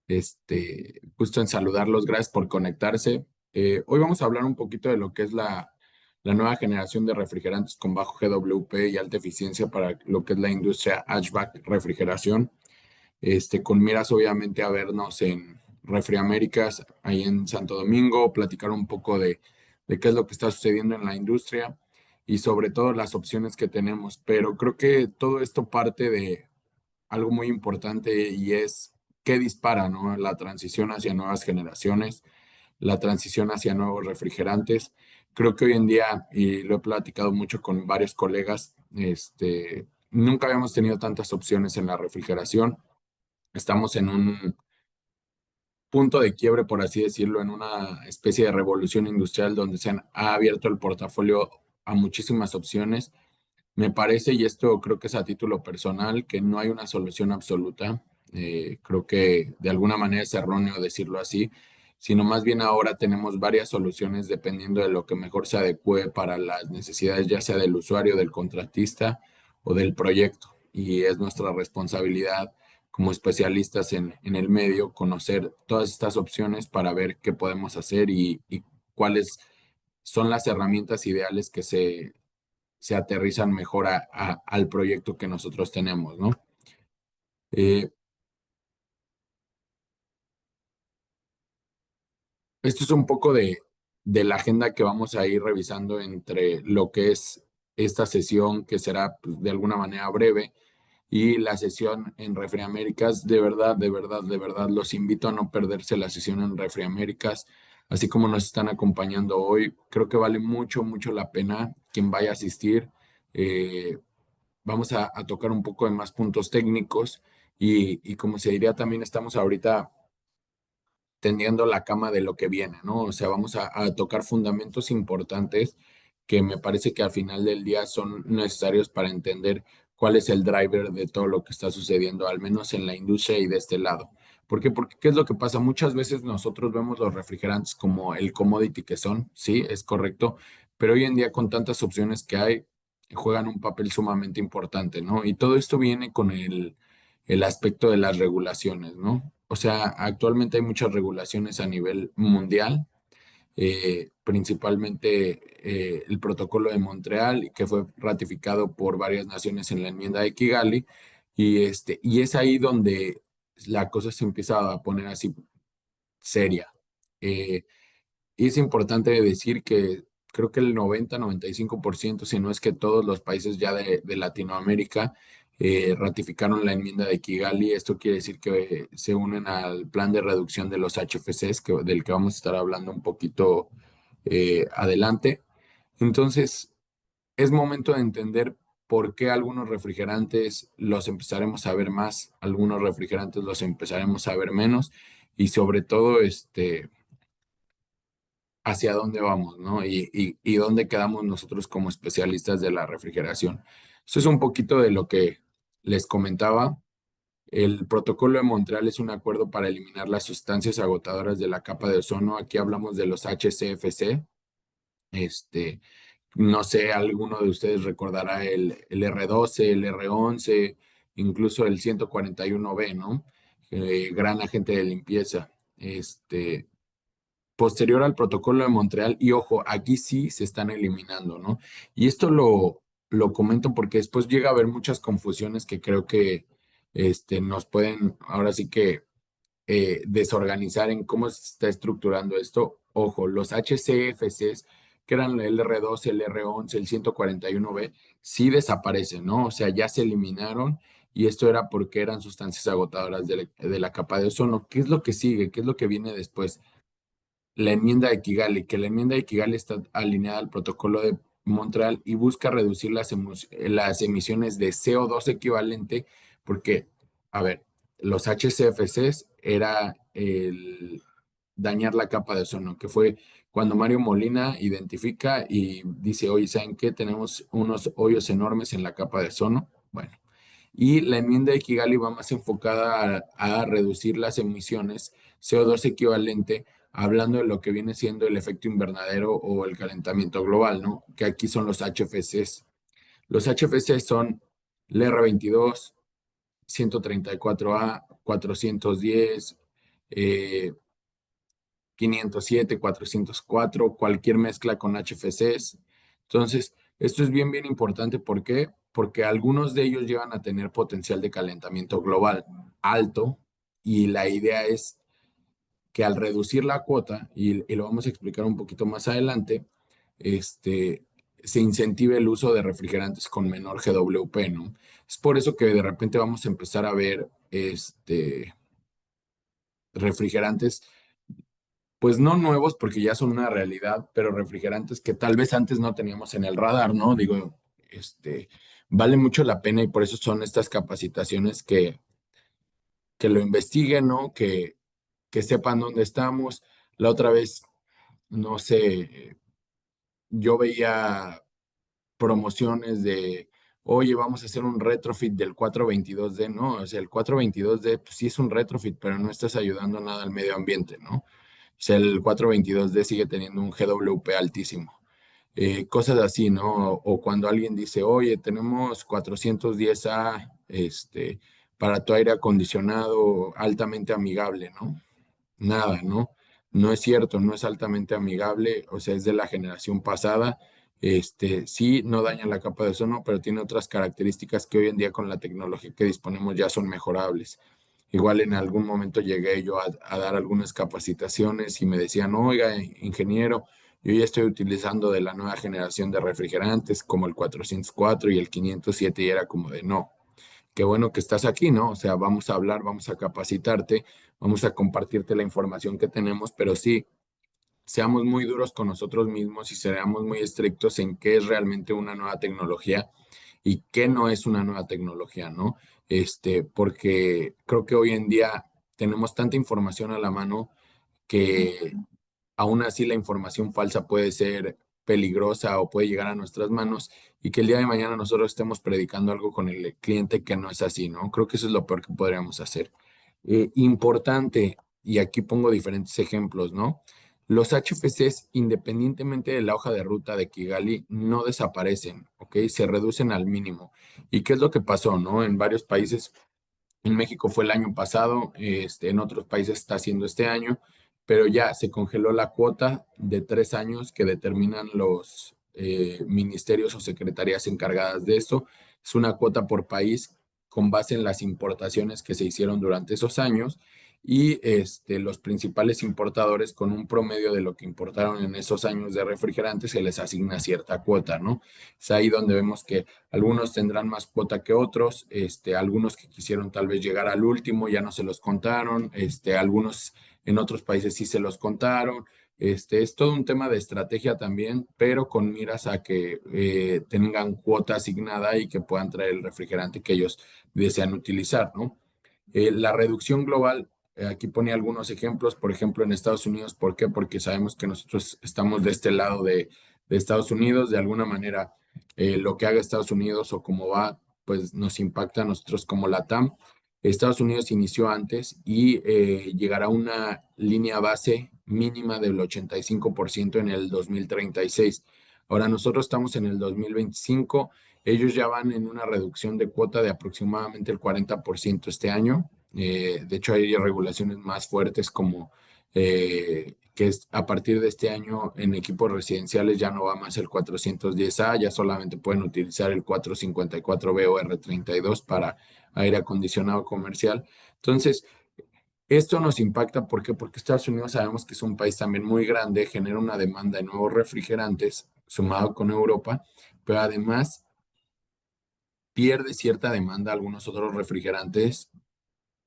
Justo en saludarlos. Gracias por conectarse. Hoy vamos a hablar un poquito de lo que es la nueva generación de refrigerantes con bajo GWP y alta eficiencia para lo que es la industria HVAC refrigeración. Con miras obviamente a vernos en Refriaméricas, ahí en Santo Domingo, platicar un poco de qué es lo que está sucediendo en la industria y sobre todo las opciones que tenemos. Pero creo que todo esto parte de algo muy importante y es qué dispara, ¿no? La transición hacia nuevas generaciones, la transición hacia nuevos refrigerantes. Creo que hoy en día, y lo he platicado mucho con varios colegas, nunca habíamos tenido tantas opciones en la refrigeración. Estamos en un punto de quiebre, por así decirlo, en una especie de revolución industrial donde ha abierto el portafolio a muchísimas opciones. Me parece, y esto creo que es a título personal, que no hay una solución absoluta. Creo que de alguna manera es erróneo decirlo así, sino más bien ahora tenemos varias soluciones dependiendo de lo que mejor se adecue para las necesidades, ya sea del usuario, del contratista o del proyecto. Y es nuestra responsabilidad como especialistas en el medio conocer todas estas opciones para ver qué podemos hacer y cuáles son las herramientas ideales que se aterrizan mejor al proyecto que nosotros tenemos, ¿no? Eh, Esto es un poco de la agenda que vamos a ir revisando entre lo que es esta sesión, que será pues, de alguna manera breve, y la sesión en Refriaméricas. De verdad, de verdad, de verdad, los invito a no perderse la sesión en Refriaméricas, así como nos están acompañando hoy. Creo que vale mucho, mucho la pena quien vaya a asistir. Eh, Vamos a tocar un poco de más puntos técnicos y como se diría, también estamos ahorita tendiendo la cama de lo que viene, ¿no? O sea, vamos a tocar fundamentos importantes que me parece que al final del día son necesarios para entender cuál es el driver de todo lo que está sucediendo, al menos en la industria y de este lado. ¿Por qué? Porque ¿qué es lo que pasa? Muchas veces nosotros vemos los refrigerantes como el commodity que son, sí, es correcto, pero hoy en día con tantas opciones que hay, juegan un papel sumamente importante, ¿no? Y todo esto viene con el aspecto de las regulaciones, ¿no? O sea, actualmente hay muchas regulaciones a nivel mundial, principalmente el Protocolo de Montreal, que fue ratificado por varias naciones en la enmienda de Kigali, y es ahí donde la cosa se empieza a poner así seria. Eh, y es importante decir que creo que el 90-95%, si no es que todos los países ya de Latinoamérica ratificaron la enmienda de Kigali. Esto quiere decir que se unen al plan de reducción de los HFCs, del que vamos a estar hablando un poquito adelante. Entonces, es momento de entender por qué algunos refrigerantes los empezaremos a ver más, algunos refrigerantes los empezaremos a ver menos, y sobre todo, hacia dónde vamos, ¿no? Y dónde quedamos nosotros como especialistas de la refrigeración. Eso es un poquito de lo que les comentaba. El protocolo de Montreal es un acuerdo para eliminar las sustancias agotadoras de la capa de ozono. Aquí hablamos de los HCFC. Este, no sé, alguno de ustedes recordará el R12, el R11, incluso el 141B, ¿no? Gran agente de limpieza. Posterior al protocolo de Montreal, y ojo, aquí sí se están eliminando, ¿no? Y esto lo comento porque después llega a haber muchas confusiones que creo que nos pueden ahora sí que desorganizar en cómo se está estructurando esto. Ojo, los HCFCs, que eran el R2, el R11, el 141B, sí desaparecen, ¿no? O sea, ya se eliminaron y esto era porque eran sustancias agotadoras de la capa de ozono. ¿Qué es lo que sigue? ¿Qué es lo que viene después? La enmienda de Kigali, que la enmienda de Kigali está alineada al protocolo de Montreal y busca reducir las emisiones de CO2 equivalente, porque, a ver, los HCFCs era el dañar la capa de ozono, que fue cuando Mario Molina identifica y dice, oye, ¿saben qué? Tenemos unos hoyos enormes en la capa de ozono. Bueno, y la enmienda de Kigali va más enfocada a reducir las emisiones CO2 equivalente, hablando de lo que viene siendo el efecto invernadero o el calentamiento global, ¿no? Que aquí son los HFCs. Los HFCs son el R22, 134A, 410, eh, 507, 404, cualquier mezcla con HFCs. Entonces, esto es bien, bien importante. ¿Por qué? Porque algunos de ellos llegan a tener potencial de calentamiento global alto y la idea es que al reducir la cuota, y lo vamos a explicar un poquito más adelante, este, se incentive el uso de refrigerantes con menor GWP, ¿no? Es por eso que de repente vamos a empezar a ver refrigerantes pues no nuevos porque ya son una realidad, pero refrigerantes que tal vez antes no teníamos en el radar, ¿no? Digo, vale mucho la pena y por eso son estas capacitaciones que lo investiguen, ¿no? Que sepan dónde estamos. La otra vez, no sé, yo veía promociones de, oye, vamos a hacer un retrofit del 422D, ¿no? O sea, el 422D, pues sí es un retrofit, pero no estás ayudando nada al medio ambiente, ¿no? O sea, el 422D sigue teniendo un GWP altísimo. Cosas así, ¿no? O cuando alguien dice, oye, tenemos 410A, para tu aire acondicionado altamente amigable, ¿no? Nada, ¿no? No es cierto, no es altamente amigable, o sea, es de la generación pasada. Sí, no daña la capa de ozono, pero tiene otras características que hoy en día con la tecnología que disponemos ya son mejorables. Igual en algún momento llegué yo a dar algunas capacitaciones y me decían, oiga, ingeniero, yo ya estoy utilizando de la nueva generación de refrigerantes como el 404 y el 507 y era como de no, qué bueno que estás aquí, ¿no? O sea, vamos a hablar, vamos a capacitarte, vamos a compartirte la información que tenemos, pero sí, seamos muy duros con nosotros mismos y seamos muy estrictos en qué es realmente una nueva tecnología y qué no es una nueva tecnología, ¿no? Porque creo que hoy en día tenemos tanta información a la mano que aún así la información falsa puede ser peligrosa o puede llegar a nuestras manos y que el día de mañana nosotros estemos predicando algo con el cliente que no es así, ¿no? Creo que eso es lo peor que podríamos hacer. Importante, y aquí pongo diferentes ejemplos, ¿no? Los HFCs, independientemente de la hoja de ruta de Kigali, no desaparecen, ¿ok? Se reducen al mínimo. ¿Y qué es lo que pasó, no? En varios países en México fue el año pasado, en otros países está haciendo este año, pero ya se congeló la cuota de 3 años que determinan los ministerios o secretarías encargadas de esto. Es una cuota por país con base en las importaciones que se hicieron durante esos años y los principales importadores con un promedio de lo que importaron en esos años de refrigerantes se les asigna cierta cuota, ¿no? Es ahí donde vemos que algunos tendrán más cuota que otros, algunos que quisieron tal vez llegar al último ya no se los contaron, algunos en otros países sí se los contaron. Es todo un tema de estrategia también, pero con miras a que tengan cuota asignada y que puedan traer el refrigerante que ellos desean utilizar, ¿no? La reducción global, aquí ponía algunos ejemplos, por ejemplo, en Estados Unidos, ¿por qué? Porque sabemos que nosotros estamos de este lado de Estados Unidos, de alguna manera lo que haga Estados Unidos o cómo va, pues nos impacta a nosotros como LATAM. Estados Unidos inició antes y llegará a una línea base mínima del 85% en el 2036. Ahora nosotros estamos en el 2025, ellos ya van en una reducción de cuota de aproximadamente el 40% este año. De hecho, hay regulaciones más fuertes como que a partir de este año en equipos residenciales ya no va más el 410A, ya solamente pueden utilizar el 454B o R32 para aire acondicionado comercial. Entonces, esto nos impacta, ¿por qué? Porque Estados Unidos sabemos que es un país también muy grande, genera una demanda de nuevos refrigerantes sumado con Europa, pero además pierde cierta demanda a algunos otros refrigerantes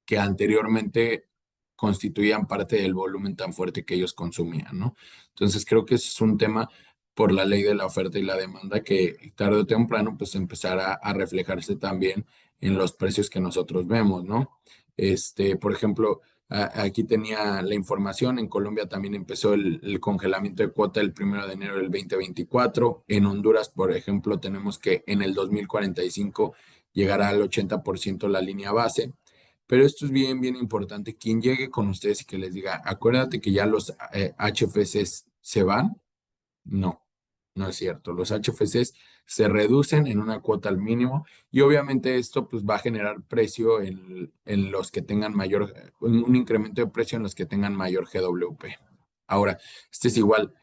que anteriormente constituían parte del volumen tan fuerte que ellos consumían, ¿no? Entonces creo que ese es un tema por la ley de la oferta y la demanda que tarde o temprano pues empezará a reflejarse también en los precios que nosotros vemos, ¿no? Por ejemplo, aquí tenía la información, en Colombia también empezó el congelamiento de cuota el 1 de enero del 2024. En Honduras, por ejemplo, tenemos que en el 2045 llegará al 80% la línea base. Pero esto es bien, bien importante. Quien llegue con ustedes y que les diga, acuérdate que ya los HFCs se van, no. No es cierto. Los HFCs se reducen en una cuota al mínimo y obviamente esto pues va a generar precio en los que tengan mayor, un incremento de precio en los que tengan mayor GWP. Ahora, este es igual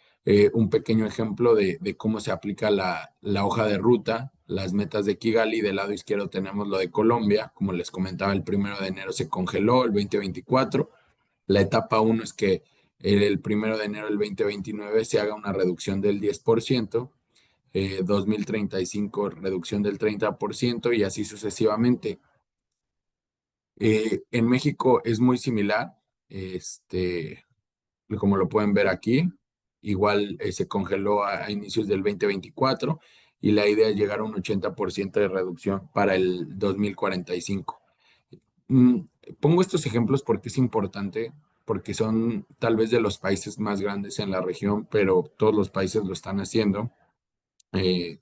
un pequeño ejemplo de cómo se aplica la hoja de ruta, las metas de Kigali. Del lado izquierdo tenemos lo de Colombia. Como les comentaba, el 1 de enero se congeló, el 2024. La etapa uno es que el 1 de enero del 2029 se haga una reducción del 10%, 2035 reducción del 30% y así sucesivamente. En México es muy similar, este, como lo pueden ver aquí, igual se congeló a inicios del 2024 y la idea es llegar a un 80% de reducción para el 2045. Mm, Pongo estos ejemplos porque es importante, porque son tal vez de los países más grandes en la región, pero todos los países lo están haciendo. Eh,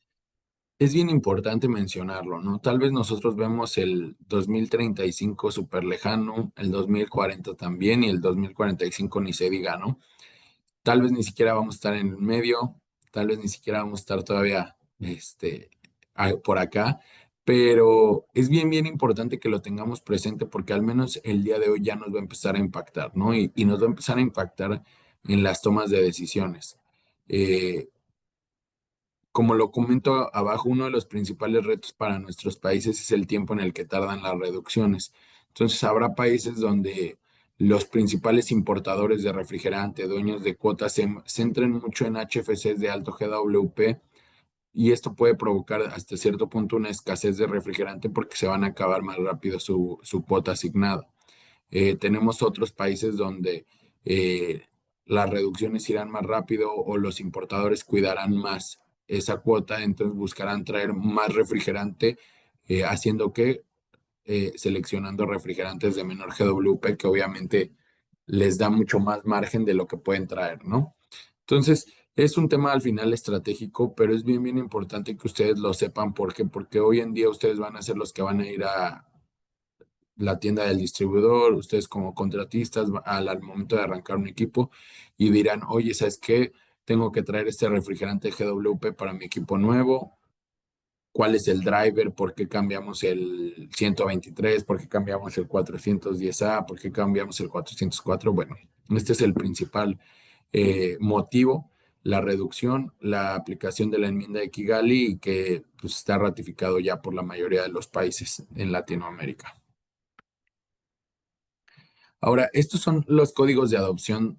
es bien importante mencionarlo, ¿no? Tal vez nosotros vemos el 2035 súper lejano, el 2040 también y el 2045 ni se diga, ¿no? Tal vez ni siquiera vamos a estar en el medio, tal vez ni siquiera vamos a estar todavía por acá, pero es bien, bien importante que lo tengamos presente porque al menos el día de hoy ya nos va a empezar a impactar, ¿no? Y nos va a empezar a impactar en las tomas de decisiones. Eh, Como lo comento abajo, uno de los principales retos para nuestros países es el tiempo en el que tardan las reducciones. Entonces, habrá países donde los principales importadores de refrigerante, dueños de cuotas, se centren mucho en HFCs de alto GWP y esto puede provocar hasta cierto punto una escasez de refrigerante porque se van a acabar más rápido su cuota asignada. Tenemos otros países donde eh, las reducciones irán más rápido o los importadores cuidarán más esa cuota, entonces buscarán traer más refrigerante, haciendo que seleccionando refrigerantes de menor GWP, que obviamente les da mucho más margen de lo que pueden traer, ¿no? Entonces, es un tema al final estratégico, pero es bien, bien importante que ustedes lo sepan. ¿Por qué? Porque hoy en día ustedes van a ser los que van a ir a la tienda del distribuidor, ustedes como contratistas al momento de arrancar un equipo y dirán, oye, ¿sabes qué? Tengo que traer este refrigerante GWP para mi equipo nuevo. ¿Cuál es el driver? ¿Por qué cambiamos el 123? ¿Por qué cambiamos el 410A? ¿Por qué cambiamos el 404? Bueno, este es el principal motivo, la reducción, la aplicación de la enmienda de Kigali y que pues, está ratificado ya por la mayoría de los países en Latinoamérica. Ahora, estos son los códigos de adopción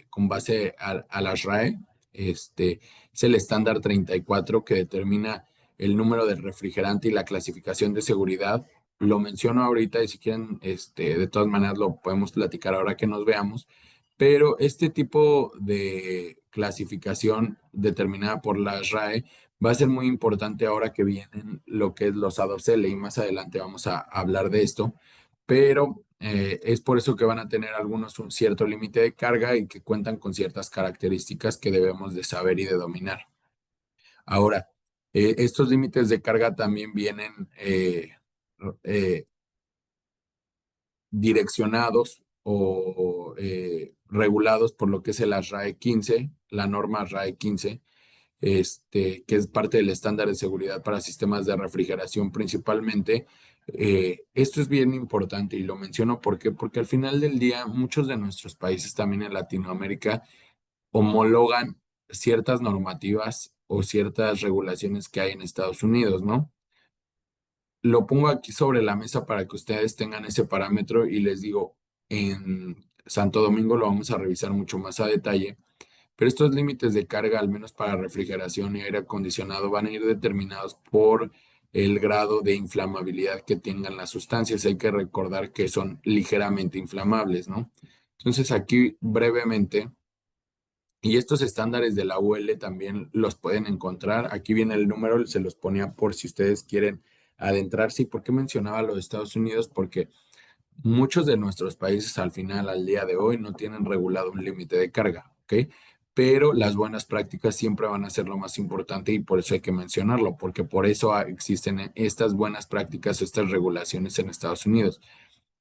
con base a las RAE. Es el estándar 34 que determina el número del refrigerante y la clasificación de seguridad. Lo menciono ahorita y si quieren, de todas maneras lo podemos platicar ahora que nos veamos. Pero este tipo de clasificación determinada por las RAE va a ser muy importante ahora que vienen lo que es los ADOCEL y más adelante vamos a hablar de esto, pero es por eso que van a tener algunos un cierto límite de carga y que cuentan con ciertas características que debemos de saber y de dominar. Ahora, estos límites de carga también vienen eh, direccionados o regulados por lo que es el RAE 15, la norma RAE 15, que es parte del estándar de seguridad para sistemas de refrigeración principalmente. Esto es bien importante y lo menciono porque al final del día muchos de nuestros países también en Latinoamérica homologan ciertas normativas o ciertas regulaciones que hay en Estados Unidos, ¿no? Lo pongo aquí sobre la mesa para que ustedes tengan ese parámetro y les digo, en Santo Domingo lo vamos a revisar mucho más a detalle, pero estos límites de carga, al menos para refrigeración y aire acondicionado, van a ir determinados por el grado de inflamabilidad que tengan las sustancias. Hay que recordar que son ligeramente inflamables, ¿no? Entonces aquí brevemente, y estos estándares de la UL también los pueden encontrar. Aquí viene el número, se los ponía por si ustedes quieren adentrarse. ¿Y por qué mencionaba lo de Estados Unidos? Porque muchos de nuestros países al final, al día de hoy, no tienen regulado un límite de carga, ¿ok? Pero las buenas prácticas siempre van a ser lo más importante y por eso hay que mencionarlo, porque por eso existen estas buenas prácticas, estas regulaciones en Estados Unidos.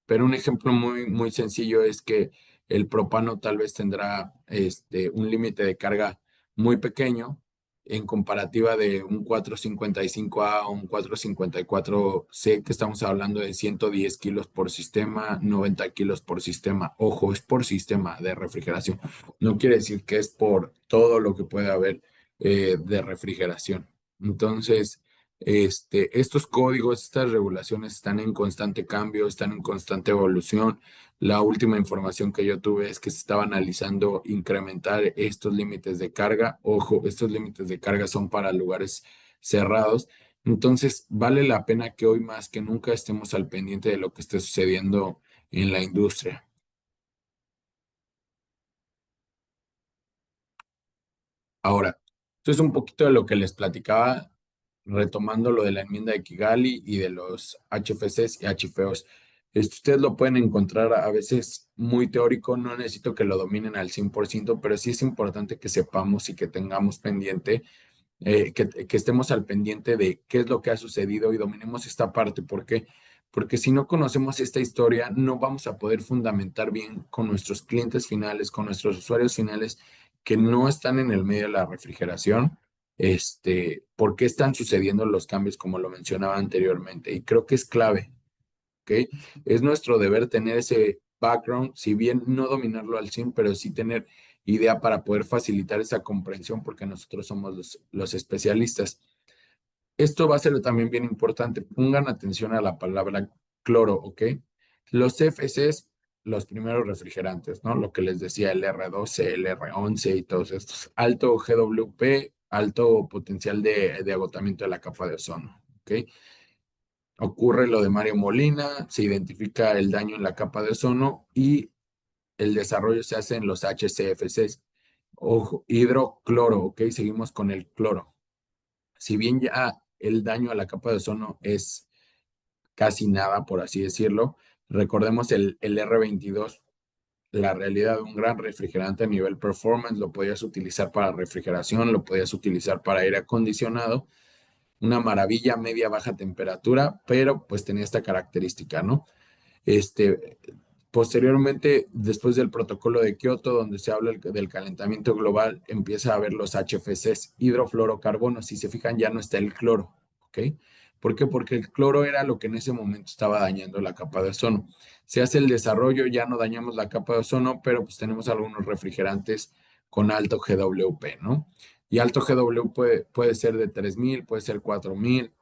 Pero un ejemplo muy, muy sencillo es que el propano tal vez tendrá un límite de carga muy pequeño, en comparativa de un 455A o un 454C, que estamos hablando de 110 kilos por sistema, 90 kilos por sistema. Ojo, es por sistema de refrigeración. No quiere decir que es por todo lo que puede haber de refrigeración. Entonces, estos códigos, estas regulaciones están en constante cambio, están en constante evolución. La última información que yo tuve es que se estaba analizando incrementar estos límites de carga. Ojo, estos límites de carga son para lugares cerrados. Entonces, vale la pena que hoy más que nunca estemos al pendiente de lo que esté sucediendo en la industria. Ahora, esto es un poquito de lo que les platicaba, retomando lo de la enmienda de Kigali y de los HFCs y HFOs. Ustedes lo pueden encontrar a veces muy teórico, no necesito que lo dominen al 100%, pero sí es importante que sepamos y que tengamos pendiente, que estemos al pendiente de qué es lo que ha sucedido y dominemos esta parte. ¿Por qué? Porque si no conocemos esta historia, no vamos a poder fundamentar bien con nuestros clientes finales, con nuestros usuarios finales que no están en el medio de la refrigeración, por qué están sucediendo los cambios como lo mencionaba anteriormente. Y creo que es clave, ¿ok? Es nuestro deber tener ese background, si bien no dominarlo al 100, pero sí tener idea para poder facilitar esa comprensión porque nosotros somos los especialistas. Esto va a ser también bien importante. Pongan atención a la palabra cloro, ¿ok? Los CFCs, los primeros refrigerantes, ¿no? Lo que les decía, el R12, el R11 y todos estos. Alto GWP, alto potencial de agotamiento de la capa de ozono, ¿ok? Ocurre lo de Mario Molina, se identifica el daño en la capa de ozono y el desarrollo se hace en los HCFCs. Ojo, hidrocloro, ¿ok? Seguimos con el cloro. Si bien ya el daño a la capa de ozono es casi nada, por así decirlo, recordemos el R22, la realidad de un gran refrigerante a nivel performance, lo podías utilizar para refrigeración, lo podías utilizar para aire acondicionado, una maravilla media baja temperatura, pero pues tenía esta característica, ¿no? Este, Posteriormente, después del protocolo de Kioto, donde se habla del calentamiento global, empieza a haber los HFCs, hidrofluorocarbonos. Si se fijan, ya no está el cloro, ¿ok? ¿Por qué? Porque el cloro era lo que en ese momento estaba dañando la capa de ozono. Se hace el desarrollo, ya no dañamos la capa de ozono, pero pues tenemos algunos refrigerantes con alto GWP, ¿no? Y alto GWP puede ser de 3000, puede ser 4000,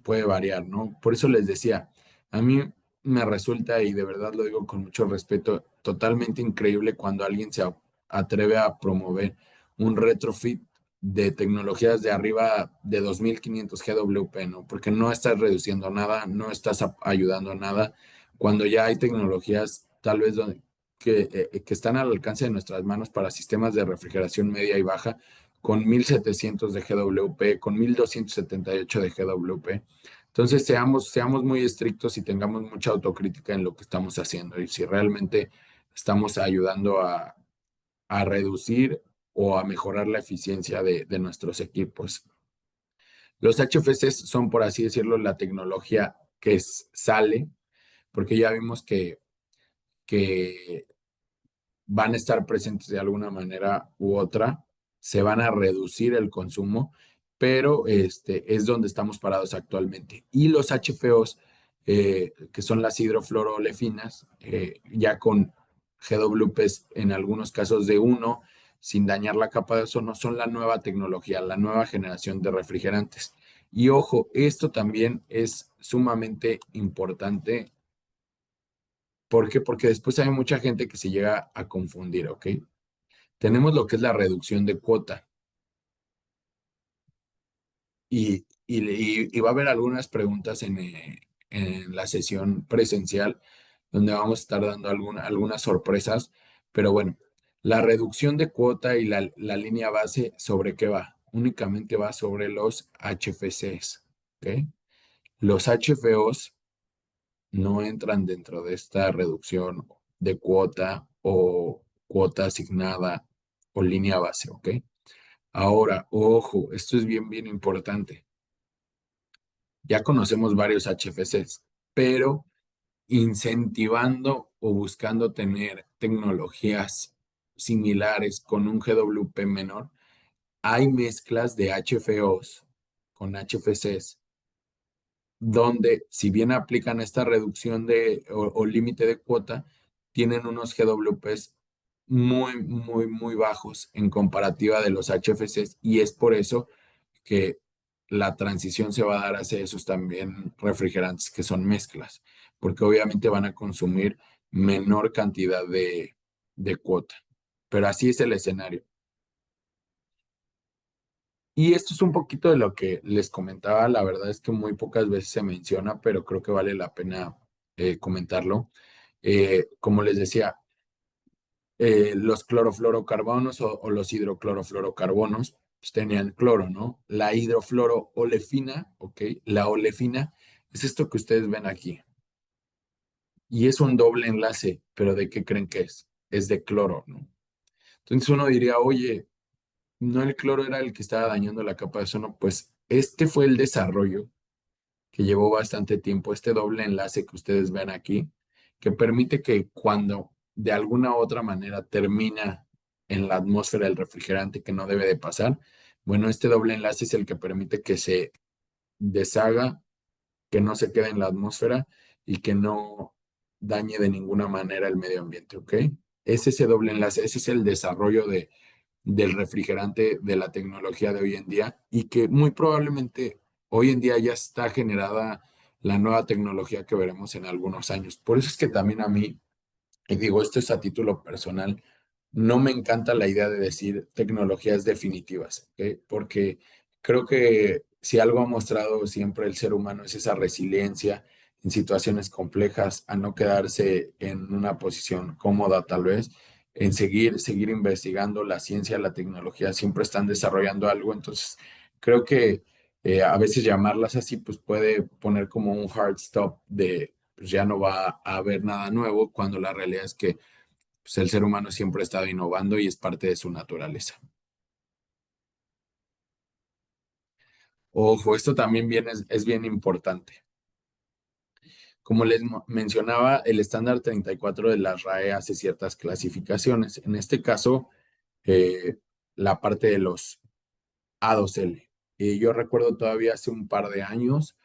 puede variar, ¿no? Por eso les decía, a mí me resulta, y de verdad lo digo con mucho respeto, totalmente increíble cuando alguien se atreve a promover un retrofit de tecnologías de arriba de 2500 GWP, ¿no? Porque no estás reduciendo nada, no estás ayudando a nada, cuando ya hay tecnologías tal vez que están al alcance de nuestras manos para sistemas de refrigeración media y baja con 1700 de GWP, con 1278 de GWP. Entonces, seamos muy estrictos y tengamos mucha autocrítica en lo que estamos haciendo y si realmente estamos ayudando a reducir o a mejorar la eficiencia de nuestros equipos. Los HFCs son, por así decirlo, la tecnología que sale, porque ya vimos que van a estar presentes de alguna manera u otra, se van a reducir el consumo, pero es donde estamos parados actualmente. Y los HFOs, que son las hidrofluorolefinas, ya con GWPs en algunos casos de uno, sin dañar la capa de ozono, son la nueva tecnología, la nueva generación de refrigerantes. Y ojo, esto también es sumamente importante. ¿Por qué? Porque después hay mucha gente que se llega a confundir, ¿ok? Tenemos lo que es la reducción de cuota y va a haber algunas preguntas en la sesión presencial donde vamos a estar dando algunas sorpresas, pero bueno, la reducción de cuota y la línea base, ¿sobre qué va? Únicamente va sobre los HFCs, ¿ok? Los HFOs no entran dentro de esta reducción de cuota o cuota asignada o línea base, ¿ok? Ahora, ojo, esto es bien, bien importante. Ya conocemos varios HFCs, pero incentivando o buscando tener tecnologías similares con un GWP menor, hay mezclas de HFOs con HFCs, donde si bien aplican esta reducción o límite de cuota, tienen unos GWPs muy bajos en comparativa de los HFCs y es por eso que la transición se va a dar hacia esos también refrigerantes que son mezclas, porque obviamente van a consumir menor cantidad de cuota. Pero así es el escenario. Y esto es un poquito de lo que les comentaba. La verdad es que muy pocas veces se menciona, pero creo que vale la pena comentarlo. Como les decía, los clorofluorocarbonos o los hidroclorofluorocarbonos pues, tenían cloro, ¿no? La hidrofluoroolefina, ¿ok? La olefina es esto que ustedes ven aquí. Y es un doble enlace, pero ¿de qué creen que es? Es de cloro, ¿no? Entonces uno diría, oye, no el cloro era el que estaba dañando la capa de ozono, pues este fue el desarrollo que llevó bastante tiempo, este doble enlace que ustedes ven aquí, que permite que cuando de alguna u otra manera termina en la atmósfera el refrigerante que no debe de pasar, bueno, este doble enlace es el que permite que se deshaga, que no se quede en la atmósfera y que no dañe de ninguna manera el medio ambiente, ¿ok? Es ese doble enlace, ese es el desarrollo del refrigerante de la tecnología de hoy en día y que muy probablemente hoy en día ya está generada la nueva tecnología que veremos en algunos años. Por eso es que también a mí, y digo esto es a título personal, no me encanta la idea de decir tecnologías definitivas, ¿ok? Porque creo que si algo ha mostrado siempre el ser humano es esa resiliencia en situaciones complejas, a no quedarse en una posición cómoda tal vez, en seguir investigando la ciencia, la tecnología, siempre están desarrollando algo, entonces creo que a veces llamarlas así pues puede poner como un hard stop de pues ya no va a haber nada nuevo, cuando la realidad es que pues, el ser humano siempre ha estado innovando y es parte de su naturaleza. Ojo, esto también es bien importante. Como les mencionaba, el estándar 34 de la RAE hace ciertas clasificaciones. En este caso, eh, la parte de los A2L. Yo recuerdo todavía hace un par de años,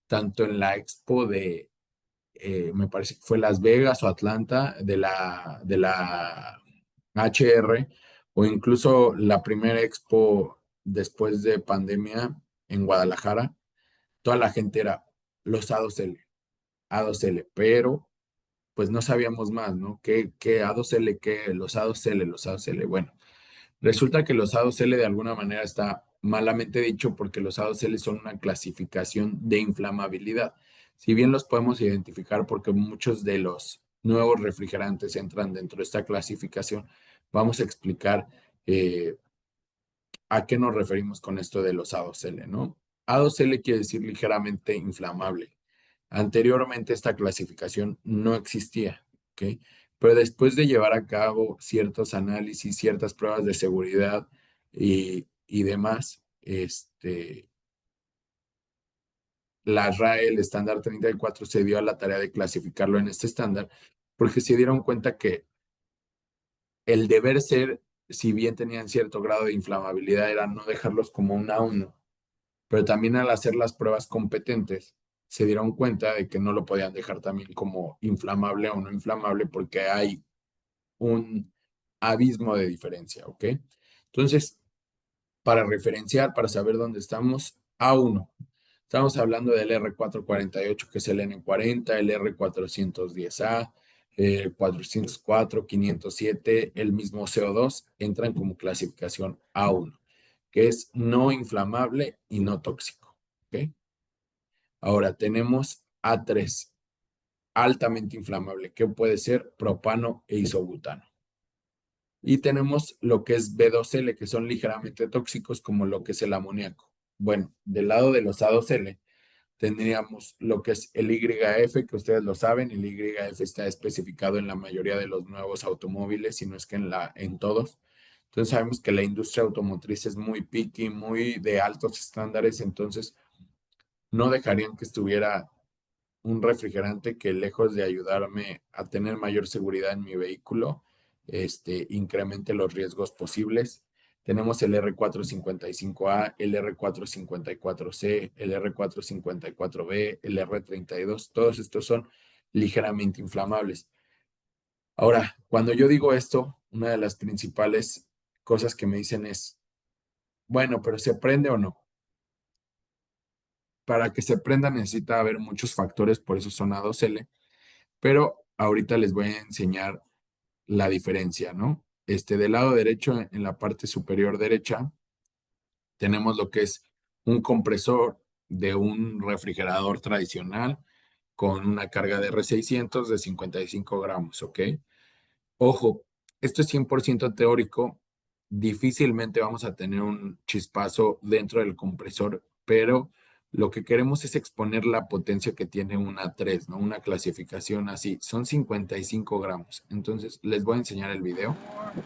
tanto en la expo me parece que fue Las Vegas o Atlanta, de la HR, o incluso la primera expo después de pandemia en Guadalajara, toda la gente era los A2L, A2L, pero pues no sabíamos más, ¿no? ¿Qué A2L, qué los A2L, los A2L? Bueno, resulta que los A2L de alguna manera está malamente dicho porque los A2L son una clasificación de inflamabilidad. Si bien los podemos identificar porque muchos de los nuevos refrigerantes entran dentro de esta clasificación, vamos a explicar eh, a qué nos referimos con esto de los A2L, ¿no? A2L quiere decir ligeramente inflamable. Anteriormente esta clasificación no existía, ¿ok? Pero después de llevar a cabo ciertos análisis, ciertas pruebas de seguridad y demás, la RAE, el estándar 34, se dio a la tarea de clasificarlo en este estándar porque se dieron cuenta que el deber ser, si bien tenían cierto grado de inflamabilidad, era no dejarlos como un A1, pero también al hacer las pruebas competentes, se dieron cuenta de que no lo podían dejar también como inflamable o no inflamable porque hay un abismo de diferencia, ¿ok? Entonces, para referenciar, para saber dónde estamos, A1. Estamos hablando del R448, que es el N40, el R410A, 404, 507, el mismo CO2, entran como clasificación A1, que es no inflamable y no tóxico, ¿ok? Ahora tenemos A3, altamente inflamable, que puede ser propano e isobutano. Y tenemos lo que es B2L, que son ligeramente tóxicos, como lo que es el amoníaco. Bueno, del lado de los A2L, tendríamos lo que es el YF, que ustedes lo saben, el YF está especificado en la mayoría de los nuevos automóviles, si no es que en todos. Entonces sabemos que la industria automotriz es muy picky, muy de altos estándares, entonces no dejarían que estuviera un refrigerante que lejos de ayudarme a tener mayor seguridad en mi vehículo, incremente los riesgos posibles. Tenemos el R455A, el R454C, el R454B, el R32. Todos estos son ligeramente inflamables. Ahora, cuando yo digo esto, una de las principales cosas que me dicen es, bueno, pero ¿se prende o no? Para que se prenda necesita haber muchos factores, por eso son A2L, pero ahorita les voy a enseñar la diferencia, ¿no? Del lado derecho, en la parte superior derecha, tenemos lo que es un compresor de un refrigerador tradicional con una carga de R600 de 55 gramos, ¿ok? Ojo, esto es 100% teórico. Difícilmente vamos a tener un chispazo dentro del compresor, pero lo que queremos es exponer la potencia que tiene una 3, ¿no? Una clasificación así. Son 55 gramos. Entonces, les voy a enseñar el video. 4,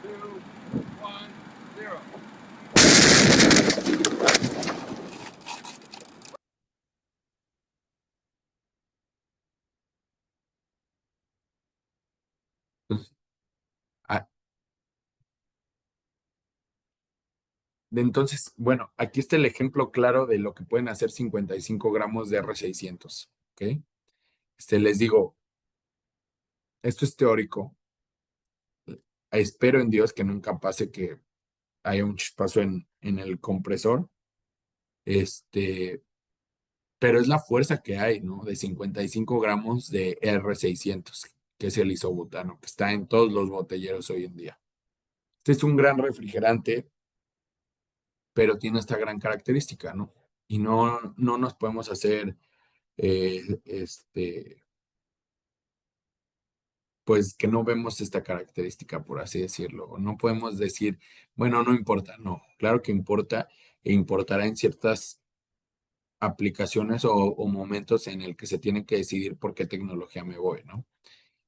3, 2, 1, 0. Entonces, ah, bueno, aquí está el ejemplo claro de lo que pueden hacer 55 gramos de R600, ¿ok? Les digo, esto es teórico. Espero en Dios que nunca pase que haya un chispazo en el compresor, este, pero es la fuerza que hay, ¿no? De 55 gramos de R600, que es el isobutano, que está en todos los botelleros hoy en día. Este es un gran refrigerante, pero tiene esta gran característica, ¿no? Y no nos podemos hacer, eh, este, pues que no vemos esta característica, por así decirlo. No podemos decir, bueno, no importa, no, claro que importa e importará en ciertas aplicaciones o momentos en el que se tiene que decidir por qué tecnología me voy, ¿no?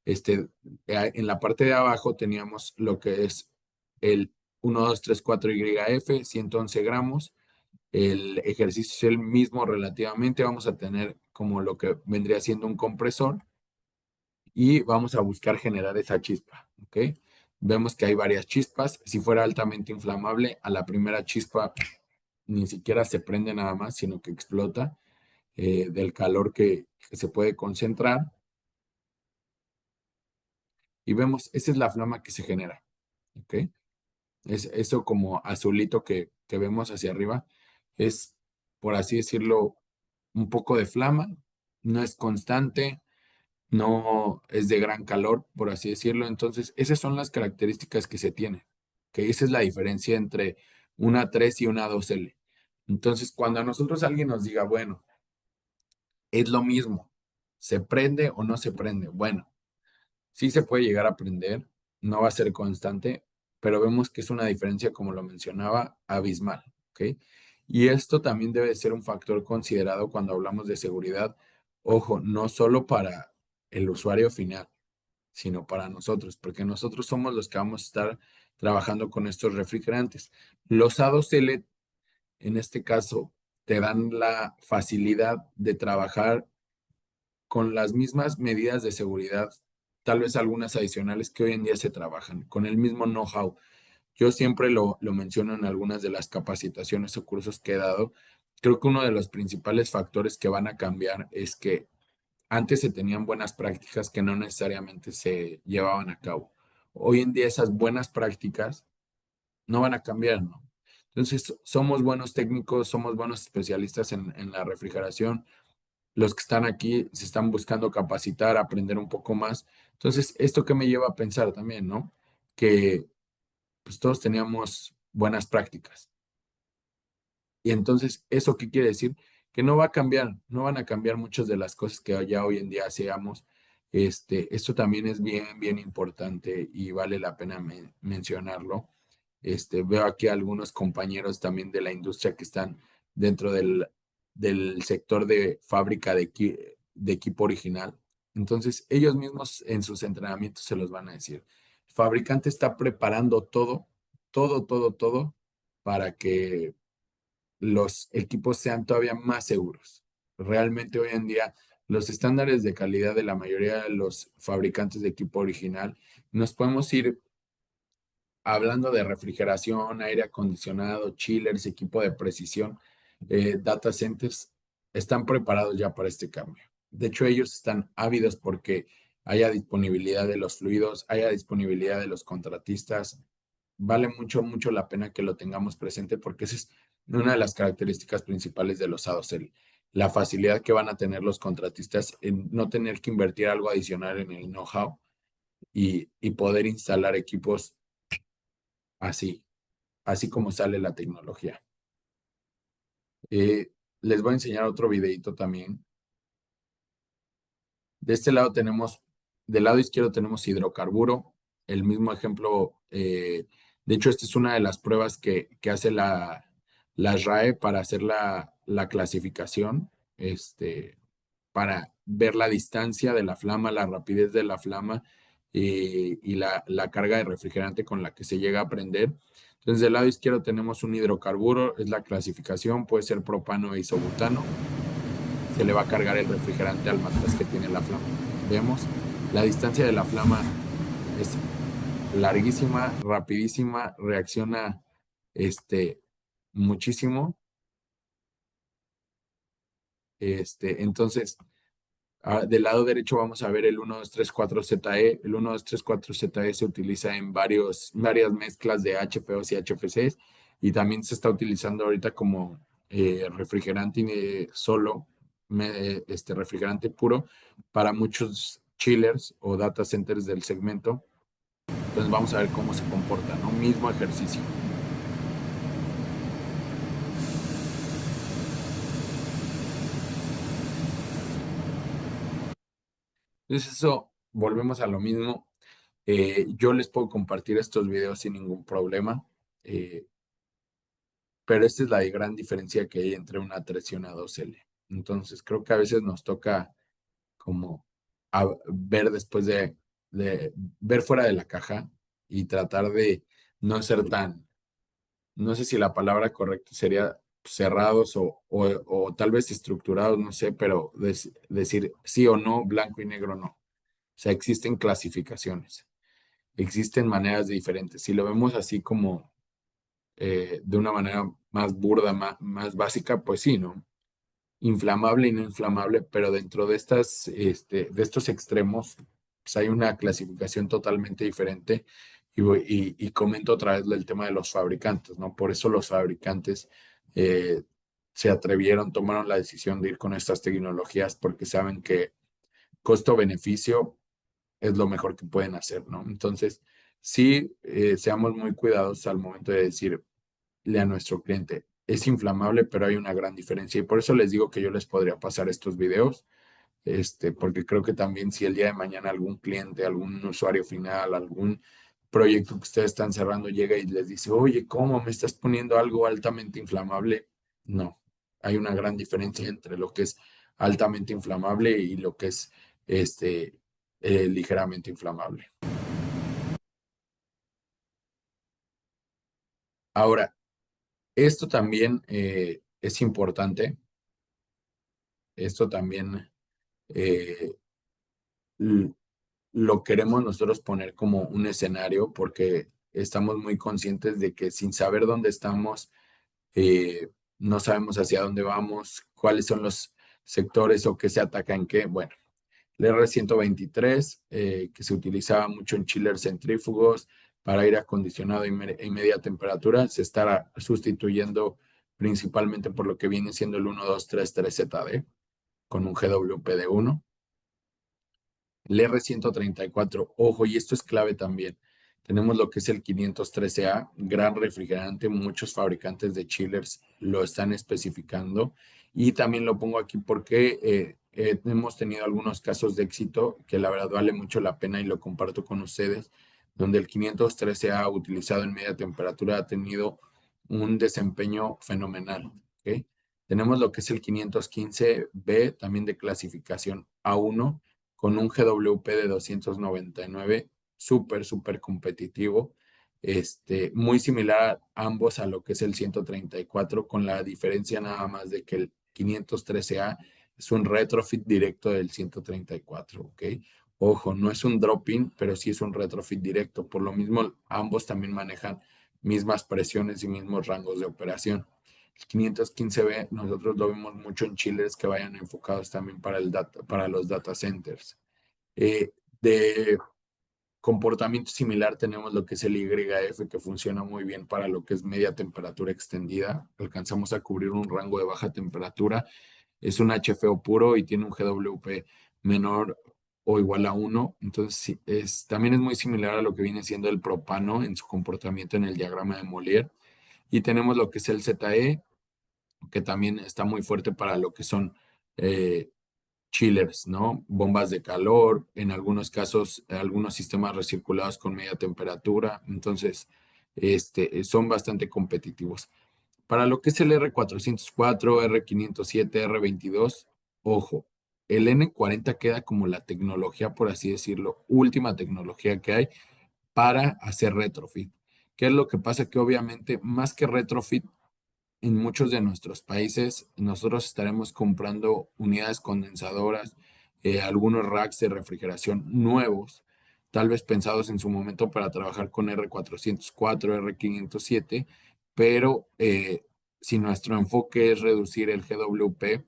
En la parte de abajo teníamos lo que es el 1234YF, 111 gramos. El ejercicio es el mismo relativamente. Vamos a tener como lo que vendría siendo un compresor y vamos a buscar generar esa chispa, ¿ok? Vemos que hay varias chispas. Si fuera altamente inflamable, a la primera chispa ni siquiera se prende nada más, sino que explota del calor que se puede concentrar. Y vemos, esa es la flama que se genera, ¿ok? Es eso como azulito que vemos hacia arriba, es, por así decirlo, un poco de flama, no es constante, no es de gran calor, por así decirlo. Entonces, esas son las características que se tienen, que esa es la diferencia entre una 3 y una 2L. Entonces, cuando a nosotros alguien nos diga, bueno, es lo mismo, ¿se prende o no se prende? Bueno, sí se puede llegar a prender, no va a ser constante, pero vemos que es una diferencia, como lo mencionaba, abismal, ¿ok? Y esto también debe ser un factor considerado cuando hablamos de seguridad. Ojo, no solo para el usuario final, sino para nosotros, porque nosotros somos los que vamos a estar trabajando con estos refrigerantes. Los A2L, en este caso, te dan la facilidad de trabajar con las mismas medidas de seguridad, tal vez algunas adicionales que hoy en día se trabajan, con el mismo know-how. Yo siempre lo menciono en algunas de las capacitaciones o cursos que he dado. Creo que uno de los principales factores que van a cambiar es que antes se tenían buenas prácticas que no necesariamente se llevaban a cabo. Hoy en día esas buenas prácticas no van a cambiar, ¿no? Entonces, somos buenos técnicos, somos buenos especialistas en la refrigeración. Los que están aquí se están buscando capacitar, aprender un poco más. Entonces, esto que me lleva a pensar también, ¿no? Que pues todos teníamos buenas prácticas. Y entonces, ¿eso qué quiere decir? Que no va a cambiar, no van a cambiar muchas de las cosas que ya hoy en día hacíamos. Esto también es bien importante y vale la pena mencionarlo. Veo aquí algunos compañeros también de la industria que están dentro del sector de fábrica de equipo original. Entonces, ellos mismos en sus entrenamientos se los van a decir. El fabricante está preparando todo para que los equipos sean todavía más seguros. Realmente hoy en día los estándares de calidad de la mayoría de los fabricantes de equipo original nos podemos ir hablando de refrigeración, aire acondicionado, chillers, equipo de precisión, data centers, están preparados ya para este cambio. De hecho, ellos están ávidos porque haya disponibilidad de los fluidos, haya disponibilidad de los contratistas. Vale mucho, mucho la pena que lo tengamos presente porque esa es una de las características principales de los SADOS, la facilidad que van a tener los contratistas en no tener que invertir algo adicional en el know-how y poder instalar equipos así, así como sale la tecnología. Les voy a enseñar otro videito también. De este lado tenemos, del lado izquierdo tenemos hidrocarburo, el mismo ejemplo. De hecho, esta es una de las pruebas que hace la RAE para hacer la clasificación, para ver la distancia de la flama, la rapidez de la flama y la carga de refrigerante con la que se llega a prender. Entonces, del lado izquierdo tenemos un hidrocarburo, es la clasificación, puede ser propano e isobutano. Se le va a cargar el refrigerante al matraz que tiene la flama. Vemos, la distancia de la flama es larguísima, rapidísima, reacciona muchísimo. Entonces, del lado derecho vamos a ver el 1234ZE. El 1234ZE se utiliza en varias mezclas de HFOs y HFCs y también se está utilizando ahorita como refrigerante solo, refrigerante puro para muchos chillers o data centers del segmento. Entonces vamos a ver cómo se comporta, ¿no? Mismo ejercicio. Entonces eso, volvemos a lo mismo. Yo les puedo compartir estos videos sin ningún problema, pero esta es la gran diferencia que hay entre una 3 y una 2L. Entonces, creo que a veces nos toca como ver después de ver fuera de la caja y tratar de no ser tan, no sé si la palabra correcta sería cerrados o tal vez estructurados, no sé, pero decir sí o no, blanco y negro no. O sea, existen clasificaciones, existen maneras diferentes. Si lo vemos así como de una manera más burda, más básica, pues sí, ¿no? Inflamable y no inflamable, pero dentro de de estos extremos, pues hay una clasificación totalmente diferente. Y comento otra vez el tema de los fabricantes, ¿no? Por eso los fabricantes eh, se atrevieron, tomaron la decisión de ir con estas tecnologías porque saben que costo-beneficio es lo mejor que pueden hacer, ¿no? Entonces, sí, seamos muy cuidadosos al momento de decirle a nuestro cliente, es inflamable, pero hay una gran diferencia. Y por eso les digo que yo les podría pasar estos videos, porque creo que también si el día de mañana algún cliente, algún usuario final, algún proyecto que ustedes están cerrando llega y les dice, oye, ¿cómo me estás poniendo algo altamente inflamable? No, hay una gran diferencia entre lo que es altamente inflamable y lo que es ligeramente inflamable. Ahora, esto también es importante. Esto también eh, l- lo queremos nosotros poner como un escenario porque estamos muy conscientes de que sin saber dónde estamos, no sabemos hacia dónde vamos, cuáles son los sectores o qué se ataca en qué. Bueno, el R123, que se utilizaba mucho en chillers centrífugos para aire acondicionado y media temperatura, se estará sustituyendo principalmente por lo que viene siendo el 1233ZD con un GWP de 1. El R134, ojo, y esto es clave también. Tenemos lo que es el 513A, gran refrigerante. Muchos fabricantes de chillers lo están especificando. Y también lo pongo aquí porque hemos tenido algunos casos de éxito que la verdad vale mucho la pena y lo comparto con ustedes, donde el 513A utilizado en media temperatura ha tenido un desempeño fenomenal. ¿Ok? Tenemos lo que es el 515B, también de clasificación A1 con un GWP de 299, súper, súper competitivo. Muy similar ambos a lo que es el 134, con la diferencia nada más de que el 513A es un retrofit directo del 134, ¿ok? Ojo, no es un drop-in, pero sí es un retrofit directo. Por lo mismo, ambos también manejan mismas presiones y mismos rangos de operación. El 515B nosotros lo vemos mucho en chillers que vayan enfocados también para los data centers. Eh, de comportamiento similar tenemos lo que es el YF, que funciona muy bien para lo que es media temperatura extendida. Alcanzamos a cubrir un rango de baja temperatura. Es un HFO puro y tiene un GWP menor o igual a 1. Entonces, sí, también es muy similar a lo que viene siendo el propano en su comportamiento en el diagrama de Molière. Y tenemos lo que es el ZE, que también está muy fuerte para lo que son eh, chillers, ¿no? Bombas de calor, en algunos casos, algunos sistemas recirculados con media temperatura. Entonces, son bastante competitivos. Para lo que es el R404, R507, R22, ojo, el N40 queda como la tecnología, por así decirlo, última tecnología que hay para hacer retrofit. ¿Qué es lo que pasa? Que obviamente, más que retrofit, en muchos de nuestros países, nosotros estaremos comprando unidades condensadoras, algunos racks de refrigeración nuevos, tal vez pensados en su momento para trabajar con R404, R507, pero si nuestro enfoque es reducir el GWP,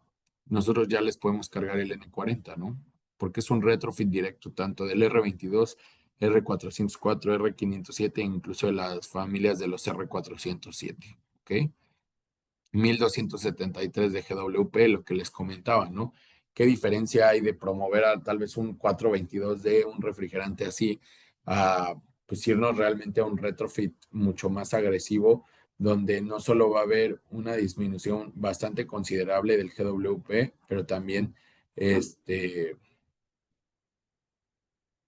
nosotros ya les podemos cargar el N40, ¿no? Porque es un retrofit directo tanto del R22, R404, R507 e incluso de las familias de los R407, ¿ok? 1273 de GWP, lo que les comentaba, ¿no? ¿Qué diferencia hay de promover a tal vez un 422D, un refrigerante así, a pues irnos realmente a un retrofit mucho más agresivo, donde no solo va a haber una disminución bastante considerable del GWP, pero también este,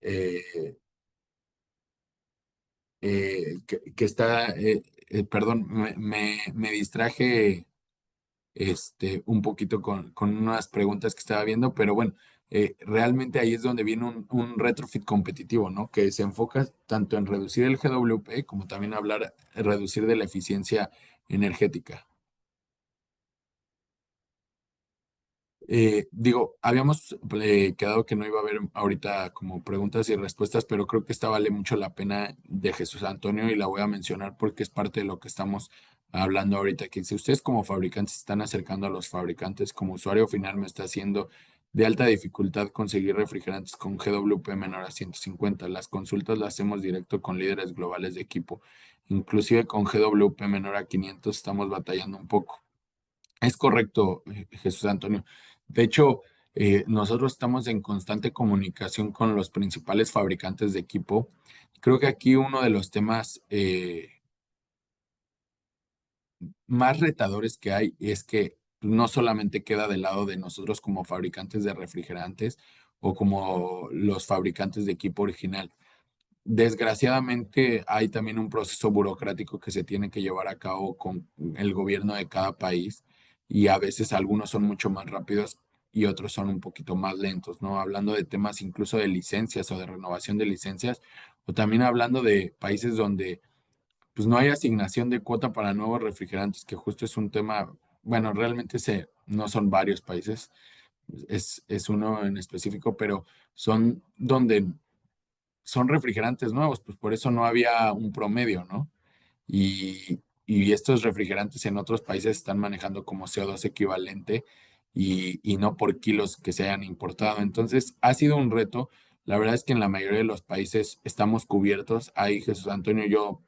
eh, que está, perdón, me distraje un poquito con unas preguntas que estaba viendo, pero bueno, realmente ahí es donde viene un retrofit competitivo, ¿no? Que se enfoca tanto en reducir el GWP como también hablar, reducir de la eficiencia energética. Digo, habíamos quedado que no iba a haber ahorita como preguntas y respuestas, pero creo que esta vale mucho la pena de Jesús Antonio y la voy a mencionar porque es parte de lo que estamos hablando ahorita, que si ustedes como fabricantes se están acercando a los fabricantes, como usuario final me está haciendo de alta dificultad conseguir refrigerantes con GWP menor a 150. Las consultas las hacemos directo con líderes globales de equipo. Inclusive con GWP menor a 500 estamos batallando un poco. Es correcto, Jesús Antonio. De hecho, nosotros estamos en constante comunicación con los principales fabricantes de equipo. Creo que aquí uno de los temas más retadores que hay es que no solamente queda del lado de nosotros como fabricantes de refrigerantes o como los fabricantes de equipo original. Desgraciadamente hay también un proceso burocrático que se tiene que llevar a cabo con el gobierno de cada país y a veces algunos son mucho más rápidos y otros son un poquito más lentos, ¿no? Hablando de temas incluso de licencias o de renovación de licencias, o también hablando de países donde pues no hay asignación de cuota para nuevos refrigerantes, que justo es un tema, bueno, realmente no son varios países, es uno en específico, pero son donde son refrigerantes nuevos, pues por eso no había un promedio, ¿no? Y estos refrigerantes en otros países están manejando como CO2 equivalente y no por kilos que se hayan importado. Entonces, ha sido un reto. La verdad es que en la mayoría de los países estamos cubiertos. Ahí, Jesús Antonio, yo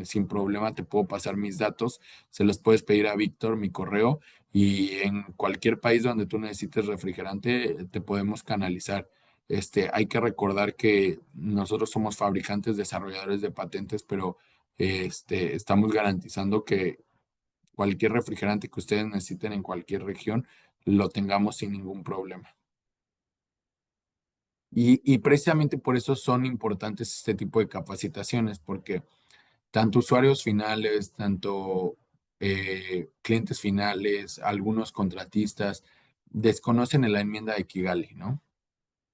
sin problema te puedo pasar mis datos. Se los puedes pedir a Víctor, mi correo, y en cualquier país donde tú necesites refrigerante, te podemos canalizar. Hay que recordar que nosotros somos fabricantes, desarrolladores de patentes, pero estamos garantizando que cualquier refrigerante que ustedes necesiten en cualquier región lo tengamos sin ningún problema. Y precisamente por eso son importantes este tipo de capacitaciones, porque tanto usuarios finales, tanto clientes finales, algunos contratistas desconocen la enmienda de Kigali, ¿no?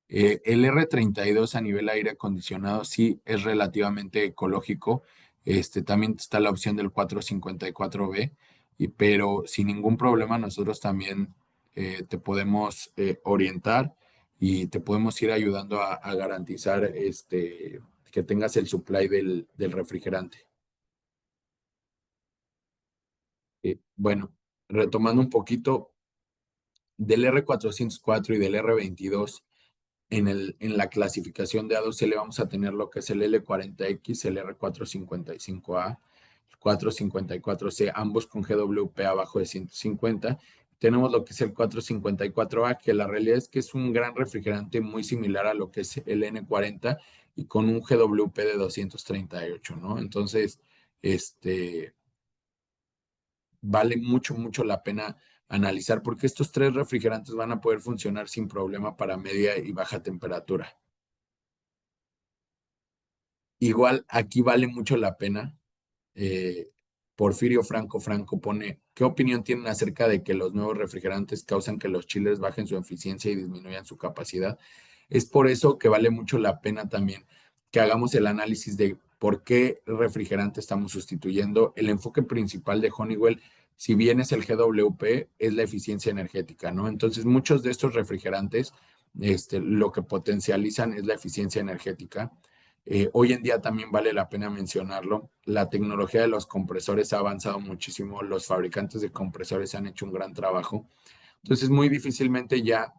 El R32 a nivel aire acondicionado sí es relativamente ecológico. También está la opción del 454B, pero sin ningún problema nosotros también te podemos orientar y te podemos ir ayudando a garantizar que tengas el supply del refrigerante. Bueno, retomando un poquito del R404 y del R22. En la clasificación de A2L vamos a tener lo que es el L40X, el R455A, el 454C, ambos con GWP abajo de 150. Tenemos lo que es el 454A, que la realidad es que es un gran refrigerante muy similar a lo que es el N40 y con un GWP de 238, ¿no? Entonces, este, vale mucho, mucho la pena analizar porque estos tres refrigerantes van a poder funcionar sin problema para media y baja temperatura. Igual aquí vale mucho la pena. eh, Porfirio Franco pone, ¿qué opinión tienen acerca de que los nuevos refrigerantes causan que los chiles bajen su eficiencia y disminuyan su capacidad? Es por eso que vale mucho la pena también que hagamos el análisis de por qué refrigerante estamos sustituyendo. El enfoque principal de Honeywell, si bien es el GWP, es la eficiencia energética, ¿no? Entonces, muchos de estos refrigerantes, lo que potencializan es la eficiencia energética. Hoy en día también vale la pena mencionarlo. La tecnología de los compresores ha avanzado muchísimo. Los fabricantes de compresores han hecho un gran trabajo. Entonces, muy difícilmente ya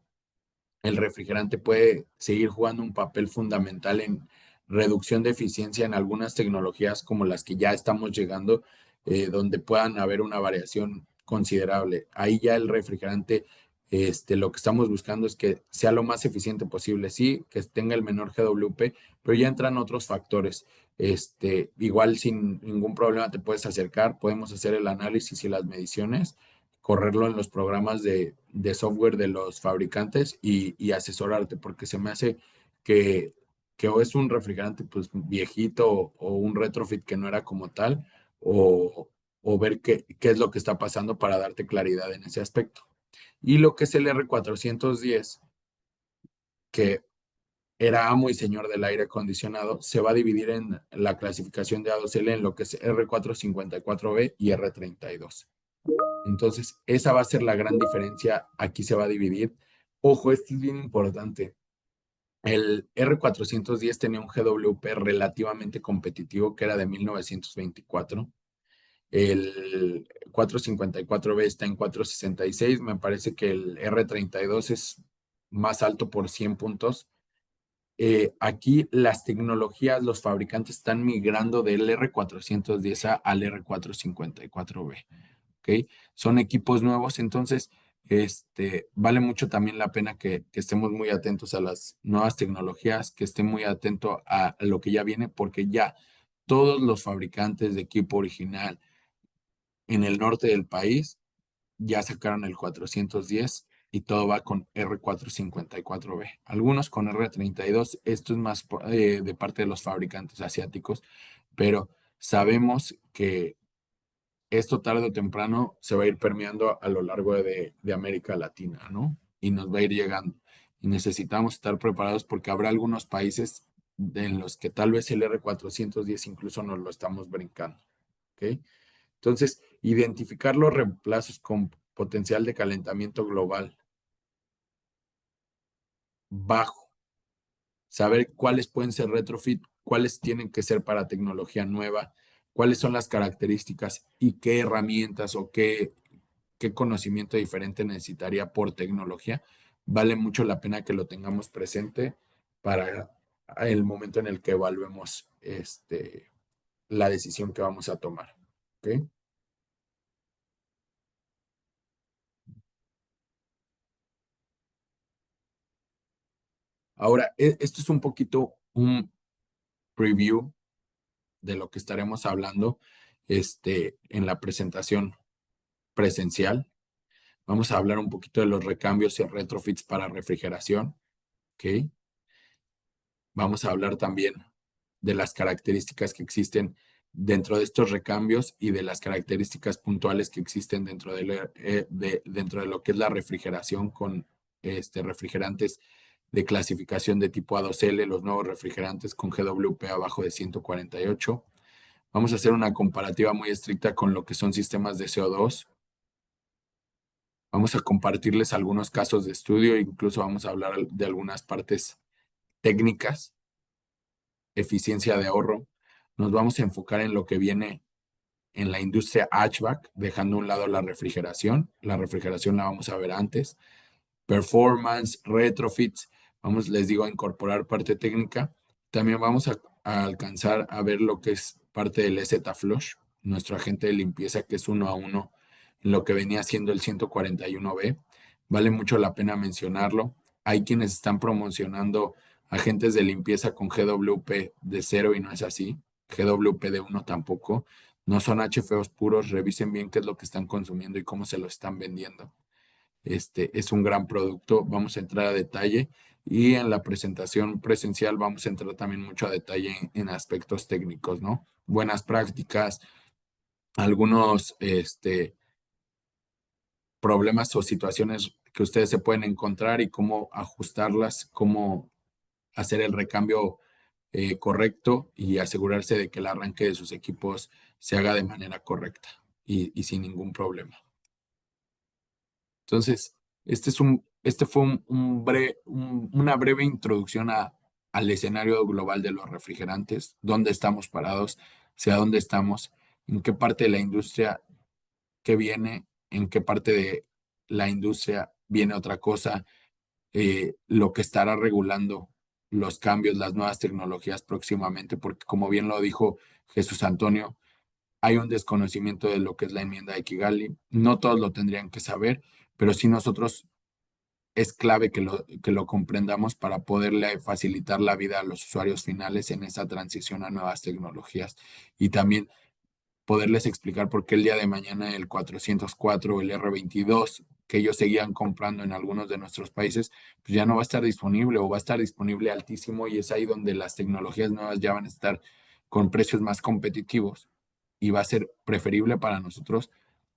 el refrigerante puede seguir jugando un papel fundamental en reducción de eficiencia en algunas tecnologías como las que ya estamos llegando, donde puedan haber una variación considerable. Ahí ya el refrigerante, lo que estamos buscando es que sea lo más eficiente posible, sí, que tenga el menor GWP, pero ya entran otros factores. Igual sin ningún problema te puedes acercar, podemos hacer el análisis y las mediciones, correrlo en los programas de software de los fabricantes y asesorarte, porque se me hace que, que o es un refrigerante pues viejito o un retrofit que no era como tal, o, o ver qué es lo que está pasando para darte claridad en ese aspecto. Y lo que es el R410, que era amo y señor del aire acondicionado, se va a dividir en la clasificación de A2L en lo que es R454B y R32. Entonces, esa va a ser la gran diferencia. Aquí se va a dividir. Ojo, esto es bien importante. El R410 tenía un GWP relativamente competitivo que era de 1924. El 454B está en 466. Me parece que el R32 es más alto por 100 puntos. Aquí las tecnologías, los fabricantes están migrando del R410A al R454B. ¿Ok? Son equipos nuevos, entonces vale mucho también la pena que estemos muy atentos a las nuevas tecnologías, que estén muy atentos a lo que ya viene, porque ya todos los fabricantes de equipo original en el norte del país ya sacaron el 410 y todo va con R454B. Algunos con R32, esto es más de parte de los fabricantes asiáticos, pero sabemos que esto tarde o temprano se va a ir permeando a lo largo de América Latina, ¿no? Y nos va a ir llegando. Y necesitamos estar preparados porque habrá algunos países en los que tal vez el R410 incluso nos lo estamos brincando, ¿ok? Entonces, identificar los reemplazos con potencial de calentamiento global bajo, saber cuáles pueden ser retrofit, cuáles tienen que ser para tecnología nueva, cuáles son las características y qué herramientas o qué conocimiento diferente necesitaría por tecnología, vale mucho la pena que lo tengamos presente para el momento en el que evaluemos la decisión que vamos a tomar. ¿Ok? Ahora, esto es un poquito un preview de lo que estaremos hablando en la presentación presencial. Vamos a hablar un poquito de los recambios y retrofits para refrigeración. ¿Ok? Vamos a hablar también de las características que existen dentro de estos recambios y de las características puntuales que existen dentro de lo que es la refrigeración con refrigerantes de clasificación de tipo A2L, los nuevos refrigerantes con GWP abajo de 148. Vamos a hacer una comparativa muy estricta con lo que son sistemas de CO2. Vamos a compartirles algunos casos de estudio, incluso vamos a hablar de algunas partes técnicas, eficiencia de ahorro. Nos vamos a enfocar en lo que viene en la industria HVAC, dejando a un lado la refrigeración. La refrigeración la vamos a ver antes. Performance, retrofits, vamos, les digo, a incorporar parte técnica. También vamos a alcanzar a ver lo que es parte del Z-Flush, nuestro agente de limpieza, que es uno a uno en lo que venía siendo el 141B. Vale mucho la pena mencionarlo. Hay quienes están promocionando agentes de limpieza con GWP de cero y no es así. GWP de uno tampoco. No son HFOs puros. Revisen bien qué es lo que están consumiendo y cómo se lo están vendiendo. Es un gran producto, vamos a entrar a detalle y en la presentación presencial vamos a entrar también mucho a detalle en aspectos técnicos, ¿no? Buenas prácticas, algunos problemas o situaciones que ustedes se pueden encontrar y cómo ajustarlas, cómo hacer el recambio correcto y asegurarse de que el arranque de sus equipos se haga de manera correcta y sin ningún problema. Entonces, este fue una breve introducción al escenario global de los refrigerantes, dónde estamos parados, hacia dónde estamos, en qué parte de la industria que viene, en qué parte de la industria viene otra cosa, lo que estará regulando los cambios, las nuevas tecnologías próximamente, porque como bien lo dijo Jesús Antonio, hay un desconocimiento de lo que es la enmienda de Kigali. No todos lo tendrían que saber, pero sí nosotros es clave que lo comprendamos para poderle facilitar la vida a los usuarios finales en esa transición a nuevas tecnologías y también poderles explicar por qué el día de mañana el 404 o el R22 que ellos seguían comprando en algunos de nuestros países, pues ya no va a estar disponible o va a estar disponible altísimo y es ahí donde las tecnologías nuevas ya van a estar con precios más competitivos y va a ser preferible para nosotros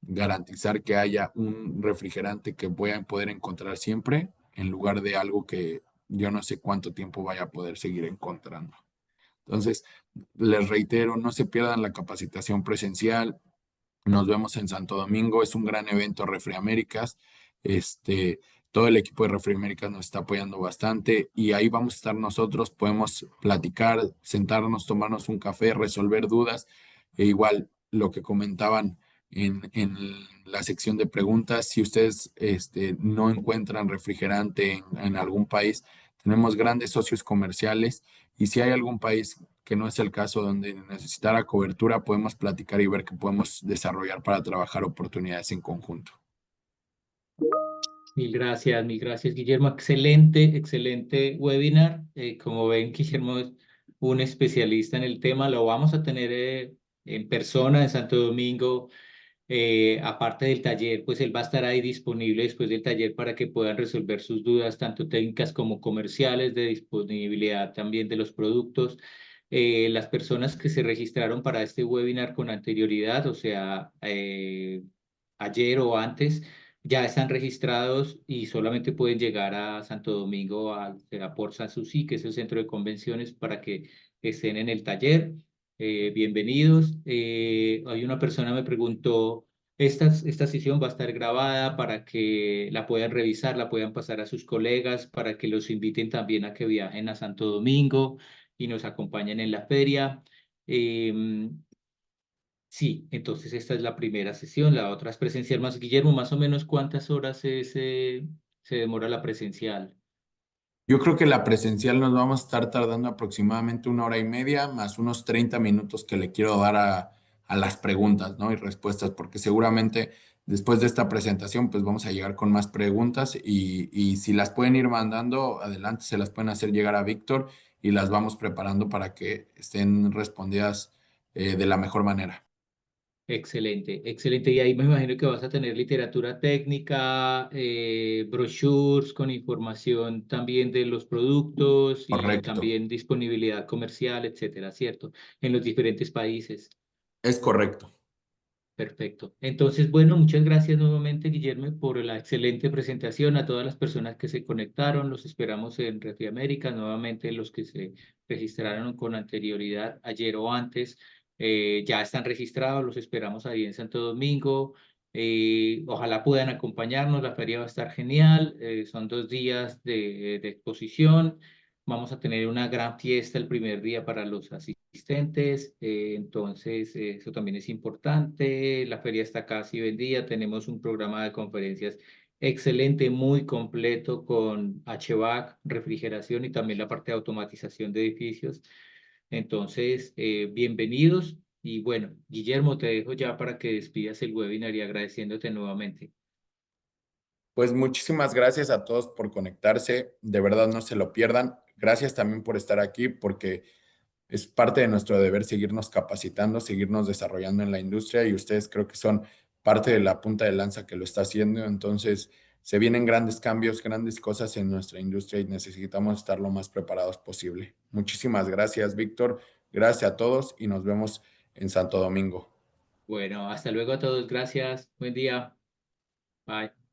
garantizar que haya un refrigerante que puedan poder encontrar siempre en lugar de algo que yo no sé cuánto tiempo vaya a poder seguir encontrando. Entonces, les reitero, no se pierdan la capacitación presencial. Nos vemos en Santo Domingo. Es un gran evento Refriaméricas. Todo el equipo de Refriaméricas nos está apoyando bastante y ahí vamos a estar nosotros. Podemos platicar, sentarnos, tomarnos un café, resolver dudas. E igual lo que comentaban en la sección de preguntas, si ustedes no encuentran refrigerante en algún país, tenemos grandes socios comerciales y si hay algún país que no es el caso donde necesitara cobertura, podemos platicar y ver qué podemos desarrollar para trabajar oportunidades en conjunto. Mil gracias, Guillermo. Excelente, excelente webinar. Como ven, Guillermo es un especialista en el tema. Lo vamos a tener en persona en Santo Domingo. Aparte del taller, pues él va a estar ahí disponible después del taller para que puedan resolver sus dudas, tanto técnicas como comerciales, de disponibilidad también de los productos. Las personas que se registraron para este webinar con anterioridad, o sea, ayer o antes, ya están registrados y solamente pueden llegar a Santo Domingo, a Port Sanssouci, que es el centro de convenciones, para que estén en el taller. Bienvenidos. Hay una persona me preguntó, esta sesión va a estar grabada para que la puedan revisar, la puedan pasar a sus colegas, para que los inviten también a que viajen a Santo Domingo y nos acompañen en la feria. Sí, entonces esta es la primera sesión, la otra es presencial más. Guillermo, más o menos cuántas horas se demora la presencial. Yo creo que la presencial nos vamos a estar tardando aproximadamente 1 hora y media, más unos 30 minutos que le quiero dar a las preguntas, ¿no? Y respuestas, porque seguramente después de esta presentación, pues vamos a llegar con más preguntas y si las pueden ir mandando, adelante, se las pueden hacer llegar a Víctor y las vamos preparando para que estén respondidas de la mejor manera. Excelente, excelente. Y ahí me imagino que vas a tener literatura técnica, brochures con información también de los productos y Correcto, también disponibilidad comercial, etcétera, ¿cierto? En los diferentes países. es correcto. Perfecto. Entonces, bueno, muchas gracias nuevamente, Guillermo, por la excelente presentación. A todas las personas que se conectaron, los esperamos en América. Nuevamente, los que se registraron con anterioridad, ayer o antes, ya están registrados. Los esperamos ahí en Santo Domingo. Ojalá puedan acompañarnos, la feria va a estar genial, son 2 días de exposición, vamos a tener una gran fiesta el primer día para los asistentes, entonces eso también es importante, la feria está casi vendida, tenemos un programa de conferencias excelente, muy completo con HVAC, refrigeración y también la parte de automatización de edificios. Entonces, bienvenidos y bueno, Guillermo, te dejo ya para que despidas el webinar y agradeciéndote nuevamente. Pues muchísimas gracias a todos por conectarse. De verdad no se lo pierdan. Gracias también por estar aquí porque es parte de nuestro deber seguirnos capacitando, seguirnos desarrollando en la industria y ustedes creo que son parte de la punta de lanza que lo está haciendo. Entonces, se vienen grandes cambios, grandes cosas en nuestra industria y necesitamos estar lo más preparados posible. Muchísimas gracias, Víctor. Gracias a todos y nos vemos en Santo Domingo. Bueno, hasta luego a todos, gracias, buen día, bye.